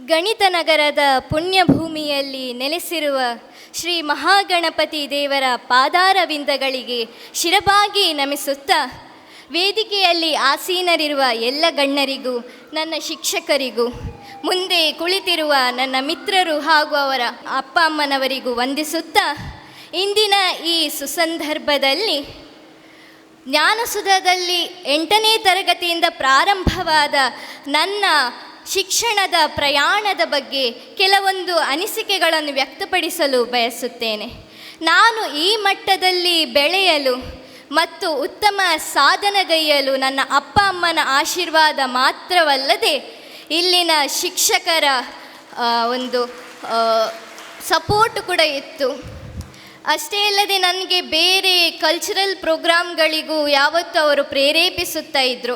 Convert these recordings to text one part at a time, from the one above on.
ಗಣಿತ ನಗರದ ಪುಣ್ಯಭೂಮಿಯಲ್ಲಿ ನೆಲೆಸಿರುವ ಶ್ರೀ ಮಹಾಗಣಪತಿ ದೇವರ ಪಾದಾರವಿಂದಗಳಿಗೆ ಶಿರಬಾಗಿ ನಮಿಸುತ್ತಾ, ವೇದಿಕೆಯಲ್ಲಿ ಆಸೀನರಿರುವ ಎಲ್ಲ ಗಣ್ಯರಿಗೂ, ನನ್ನ ಶಿಕ್ಷಕರಿಗೂ, ಮುಂದೆ ಕುಳಿತಿರುವ ನನ್ನ ಮಿತ್ರರು ಹಾಗೂ ಅವರ ಅಪ್ಪ ಅಮ್ಮನವರಿಗೂ ವಂದಿಸುತ್ತಾ, ಇಂದಿನ ಈ ಸುಸಂದರ್ಭದಲ್ಲಿ ಜ್ಞಾನಸುಧದಲ್ಲಿ 8ನೇ ತರಗತಿಯಿಂದ ಪ್ರಾರಂಭವಾದ ನನ್ನ ಶಿಕ್ಷಣದ ಪ್ರಯಾಣದ ಬಗ್ಗೆ ಕೆಲವೊಂದು ಅನಿಸಿಕೆಗಳನ್ನು ವ್ಯಕ್ತಪಡಿಸಲು ಬಯಸುತ್ತೇನೆ. ನಾನು ಈ ಮಟ್ಟದಲ್ಲಿ ಬೆಳೆಯಲು ಮತ್ತು ಉತ್ತಮ ಸಾಧನೆಗೈಯಲು ನನ್ನ ಅಪ್ಪ ಅಮ್ಮನ ಆಶೀರ್ವಾದ ಮಾತ್ರವಲ್ಲದೆ ಇಲ್ಲಿನ ಶಿಕ್ಷಕರ ಒಂದು ಸಪೋರ್ಟ್ ಕೂಡ ಇತ್ತು. ಅಷ್ಟೇ ಅಲ್ಲದೆ ನನಗೆ ಬೇರೆ ಕಲ್ಚರಲ್ ಪ್ರೋಗ್ರಾಮ್ಗಳಿಗೂ ಯಾವತ್ತೂ ಅವರು ಪ್ರೇರೇಪಿಸುತ್ತಾ ಇದ್ದರು.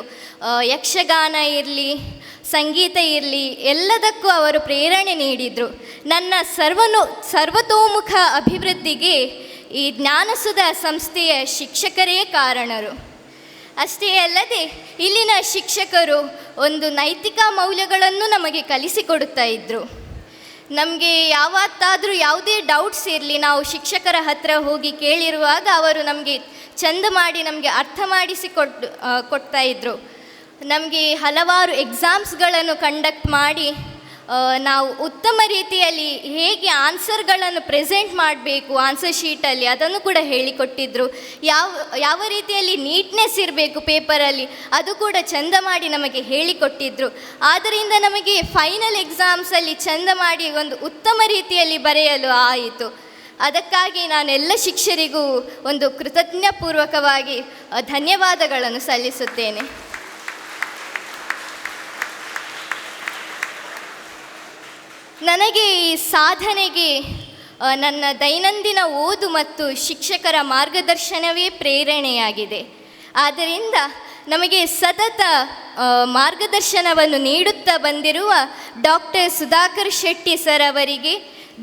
ಯಕ್ಷಗಾನ ಇರಲಿ, ಸಂಗೀತ ಇರಲಿ, ಎಲ್ಲದಕ್ಕೂ ಅವರು ಪ್ರೇರಣೆ ನೀಡಿದರು. ನನ್ನ ಸರ್ವತೋಮುಖ ಅಭಿವೃದ್ಧಿಗೆ ಈ ಜ್ಞಾನಸುಧ ಸಂಸ್ಥೆಯ ಶಿಕ್ಷಕರೇ ಕಾರಣರು. ಅಷ್ಟೇ ಅಲ್ಲದೆ ಇಲ್ಲಿನ ಶಿಕ್ಷಕರು ಒಂದು ನೈತಿಕ ಮೌಲ್ಯಗಳನ್ನು ನಮಗೆ ಕಲಿಸಿಕೊಡುತ್ತಾ ಇದ್ದರು. ನಮಗೆ ಯಾವತ್ತಾದರೂ ಯಾವುದೇ ಡೌಟ್ಸ್ ಇರಲಿ, ನಾವು ಶಿಕ್ಷಕರ ಹತ್ರ ಹೋಗಿ ಕೇಳಿರುವಾಗ ಅವರು ನಮಗೆ ಚಂದ ಮಾಡಿ ನಮಗೆ ಅರ್ಥ ಕೊಡ್ತಾ ಇದ್ದರು. ನಮಗೆ ಹಲವಾರು ಎಕ್ಸಾಮ್ಸ್ಗಳನ್ನು ಕಂಡಕ್ಟ್ ಮಾಡಿ ನಾವು ಉತ್ತಮ ರೀತಿಯಲ್ಲಿ ಹೇಗೆ ಆನ್ಸರ್ಗಳನ್ನು ಪ್ರೆಸೆಂಟ್ ಮಾಡಬೇಕು ಆನ್ಸರ್ ಶೀಟಲ್ಲಿ, ಅದನ್ನು ಕೂಡ ಹೇಳಿಕೊಟ್ಟಿದ್ದರು. ಯಾವ ರೀತಿಯಲ್ಲಿ ನೀಟ್ನೆಸ್ ಇರಬೇಕು ಪೇಪರಲ್ಲಿ, ಅದು ಕೂಡ ಚಂದ ಮಾಡಿ ನಮಗೆ ಹೇಳಿಕೊಟ್ಟಿದ್ದರು. ಆದ್ದರಿಂದ ನಮಗೆ ಫೈನಲ್ ಎಕ್ಸಾಮ್ಸಲ್ಲಿ ಚಂದ ಮಾಡಿ ಒಂದು ಉತ್ತಮ ರೀತಿಯಲ್ಲಿ ಬರೆಯಲು ಆಯಿತು. ಅದಕ್ಕಾಗಿ ನಾನೆಲ್ಲ ಶಿಕ್ಷಕರಿಗೂ ಒಂದು ಕೃತಜ್ಞಪೂರ್ವಕವಾಗಿ ಧನ್ಯವಾದಗಳನ್ನು ಸಲ್ಲಿಸುತ್ತೇನೆ. ನನಗೆ ಈ ಸಾಧನೆಗೆ ನನ್ನ ದೈನಂದಿನ ಓದು ಮತ್ತು ಶಿಕ್ಷಕರ ಮಾರ್ಗದರ್ಶನವೇ ಪ್ರೇರಣೆಯಾಗಿದೆ. ಆದ್ದರಿಂದ ನಮಗೆ ಸತತ ಮಾರ್ಗದರ್ಶನವನ್ನು ನೀಡುತ್ತಾ ಬಂದಿರುವ ಡಾಕ್ಟರ್ ಸುಧಾಕರ್ ಶೆಟ್ಟಿ ಸರ್ ಅವರಿಗೆ,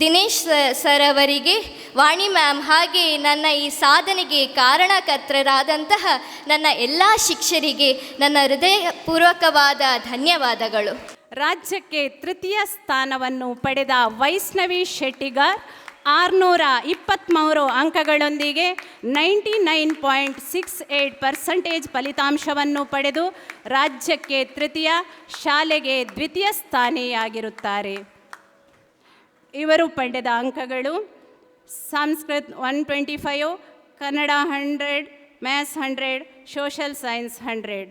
ದಿನೇಶ್ ಸರ್ ಅವರಿಗೆ, ವಾಣಿ ಮ್ಯಾಮ್, ಹಾಗೆ ನನ್ನ ಈ ಸಾಧನೆಗೆ ಕಾರಣಕರ್ತರಾದಂತಹ ನನ್ನ ಎಲ್ಲ ಶಿಕ್ಷಕರಿಗೆ ನನ್ನ ಹೃದಯಪೂರ್ವಕವಾದ ಧನ್ಯವಾದಗಳು. ರಾಜ್ಯಕ್ಕೆ ತೃತೀಯ ಸ್ಥಾನವನ್ನು ಪಡೆದ ವೈಷ್ಣವಿ ಶೆಟ್ಟಿಗಾರ್ 623 ಅಂಕಗಳೊಂದಿಗೆ 99.68% ಫಲಿತಾಂಶವನ್ನು ಪಡೆದು ರಾಜ್ಯಕ್ಕೆ ತೃತೀಯ, ಶಾಲೆಗೆ ದ್ವಿತೀಯ ಸ್ಥಾನಿಯಾಗಿರುತ್ತಾರೆ. ಇವರು ಪಡೆದ ಅಂಕಗಳು: Sanskrit 125, Kannada 100, maths 100, social science 100.